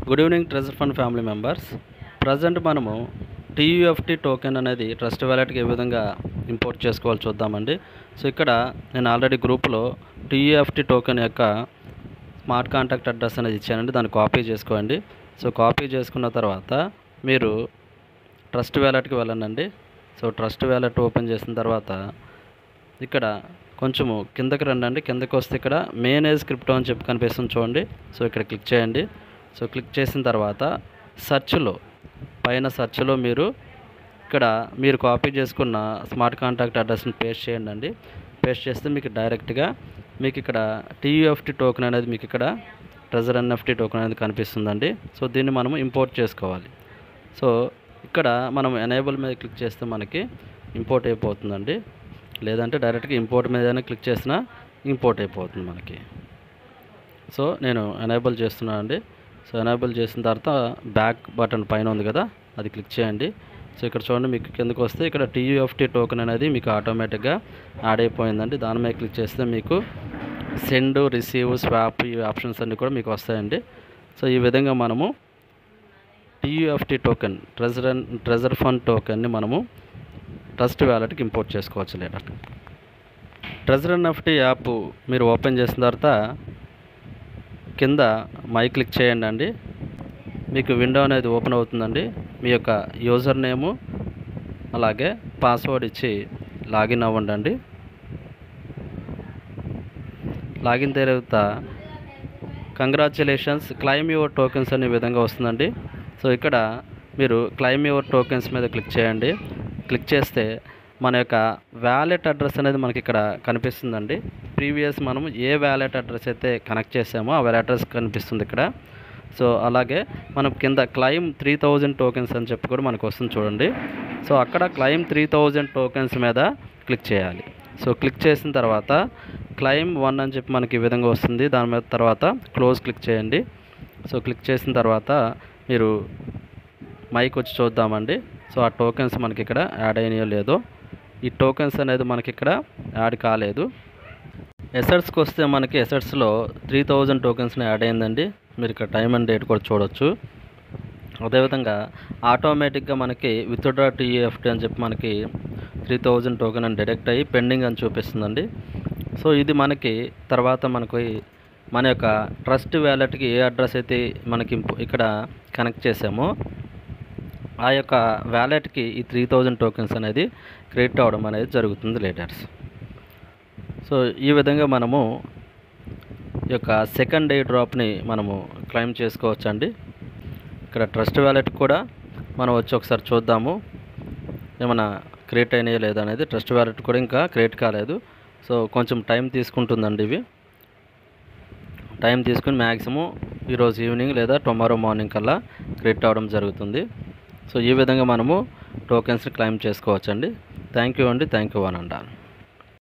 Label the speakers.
Speaker 1: Good evening treasure fund family members. Present మనము టీయూఎఫ్టీ token అనేది trust వ్యాలెట్కి ఏ విధంగా ఇంపోర్ట్ చేసుకోవాలో చూద్దామండి. సో ఇక్కడ నేను ఆల్రెడీ గ్రూప్లో టీయూఎఫ్టీ టోకెన్ యొక్క స్మార్ట్ కాంటాక్ట్ అడ్రస్ అనేది ఇచ్చానండి. దాన్ని కాపీ చేసుకోండి. సో కాపీ చేసుకున్న తర్వాత మీరు ట్రస్ట్ వ్యాలెట్కి వెళ్ళండి. సో ట్రస్ట్ వ్యాలెట్ ఓపెన్ చేసిన తర్వాత ఇక్కడ కొంచెము కిందకి రండి. కిందకి వస్తే ఇక్కడ మేనేజ్ క్రిప్టో అని చెప్పి కనిపిస్తుంది చూడండి. సో ఇక్కడ క్లిక్ చేయండి. సో క్లిక్ చేసిన తర్వాత సెర్చ్లో పైన సెర్చ్లో మీరు కాపీ చేసుకున్న స్మార్ట్ కాంటాక్ట్ అడ్రస్ని పేస్ట్ చేయండి. పేస్ట్ చేస్తే మీకు డైరెక్ట్గా మీకు ఇక్కడ టీయూఎఫ్టీ టోకెన్ అనేది మీకు ఇక్కడ ట్రెజర్ ఎన్ఎఫ్టీ టోకెన్ అనేది కనిపిస్తుందండి. సో దీన్ని మనము ఇంపోర్ట్ చేసుకోవాలి. సో ఇక్కడ మనం ఎనేబుల్ మీద క్లిక్ చేస్తే మనకి ఇంపోర్ట్ అయిపోతుందండి. లేదంటే డైరెక్ట్గా ఇంపోర్ట్ మీదనే క్లిక్ చేసినా ఇంపోర్ట్ అయిపోతుంది మనకి. సో నేను ఎనేబుల్ చేస్తున్నానండి. సో ఎనేబుల్ చేసిన తర్వాత బ్యాక్ బటన్ పైన ఉంది కదా, అది క్లిక్ చేయండి. సో ఇక్కడ చూడండి, మీకు కిందకు వస్తే ఇక్కడ టీయూఎఫ్టీ టోకెన్ అనేది మీకు ఆటోమేటిక్గా యాడ్ అయిపోయిందండి. దాని మీద క్లిక్ చేస్తే మీకు సెండ్, రిసీవ్, స్వాప్ ఈ ఆప్షన్స్ అన్నీ కూడా మీకు వస్తాయండి. సో ఈ విధంగా మనము టీయూఎఫ్టీ టోకెన్ ట్రెజర్ ఫండ్ టోకెన్ని మనము ట్రస్ట్ వ్యాలెట్కి ఇంపోర్ట్ చేసుకోవచ్చు. లేదా ట్రెజర్ ఎన్ఎఫ్టీ యాప్ మీరు ఓపెన్ చేసిన తర్వాత కింద మై క్లిక్ చేయండి. మీకు విండో అనేది ఓపెన్ అవుతుందండి. మీ యొక్క యూజర్ నేము అలాగే పాస్వర్డ్ ఇచ్చి లాగిన్ అవ్వండి. లాగిన్ తర్వాత కంగ్రాచులేషన్స్ క్లైమ్ యువర్ టోకెన్స్ అనే విధంగా వస్తుందండి. సో ఇక్కడ మీరు క్లైమ్ యువర్ టోకెన్స్ మీద క్లిక్ చేయండి. క్లిక్ చేస్తే మన యొక్క వ్యాలెట్ అడ్రస్ అనేది మనకి ఇక్కడ కనిపిస్తుందండి. ప్రీవియస్ మనము ఏ వ్యాలెట్ అడ్రస్ అయితే కనెక్ట్ చేసామో ఆ వ్యాలెట్ అడ్రస్ కనిపిస్తుంది ఇక్కడ. సో అలాగే మనం కింద క్లైమ్ 3000 టోకెన్స్ అని చెప్పి కూడా మనకు వస్తుంది చూడండి. సో అక్కడ క్లైమ్ 3000 టోకెన్స్ మీద క్లిక్ చేయాలి. సో క్లిక్ చేసిన తర్వాత క్లైమ్ 1 అని చెప్పి మనకి ఈ విధంగా వస్తుంది. దాని మీద తర్వాత క్లోజ్ క్లిక్ చేయండి. సో క్లిక్ చేసిన తర్వాత మీరు మైక్ వచ్చి చూద్దామండి. సో ఆ టోకెన్స్ మనకి ఇక్కడ యాడ్ అయినాయో లేదో. ఈ టోకెన్స్ అనేది మనకి ఇక్కడ యాడ్ కాలేదు. ఎసెట్స్కి వస్తే మనకి ఎసెట్స్లో 3000 టోకెన్స్ని యాడ్ అయిందండి. మీరు ఇక్కడ టైం అండ్ డేట్ కూడా చూడొచ్చు. అదేవిధంగా ఆటోమేటిక్గా మనకి విత్డ్రా టీయూఎఫ్టీ అని చెప్పి మనకి 3000 టోకెన్ అని డిడక్ట్ అయ్యి పెండింగ్ అని చూపిస్తుందండి. సో ఇది మనకి తర్వాత మన యొక్క ట్రస్ట్ వ్యాలెట్కి ఏ అడ్రస్ అయితే మనకి ఇక్కడ కనెక్ట్ చేసామో ఆ యొక్క వ్యాలెట్కి ఈ 3000 టోకెన్స్ అనేది క్రెడిట్ అవ్వడం అనేది జరుగుతుంది లేటర్స్. సో ఈ విధంగా మనము ఈ యొక్క సెకండ్ డే డ్రాప్ని మనము క్లెయిమ్ చేసుకోవచ్చు అండి. ఇక్కడ ట్రస్ట్ వ్యాలెట్ కూడా మనం వచ్చి ఒకసారి చూద్దాము ఏమైనా క్రియేట్ అయినాయో లేదా అనేది. ట్రస్ట్ వ్యాలెట్ కూడా ఇంకా క్రియేట్ కాలేదు. సో కొంచెం టైం తీసుకుంటుందండి. ఇవి టైం తీసుకుని మ్యాక్సిమం ఈరోజు ఈవినింగ్ లేదా టుమారో మార్నింగ్ కల్లా క్రియేట్ అవ్వడం జరుగుతుంది. సో ఈ విధంగా మనము టోకెన్స్ని క్లెయిమ్ చేసుకోవచ్చు అండి. థ్యాంక్ యూ అండి. Thank you one and all.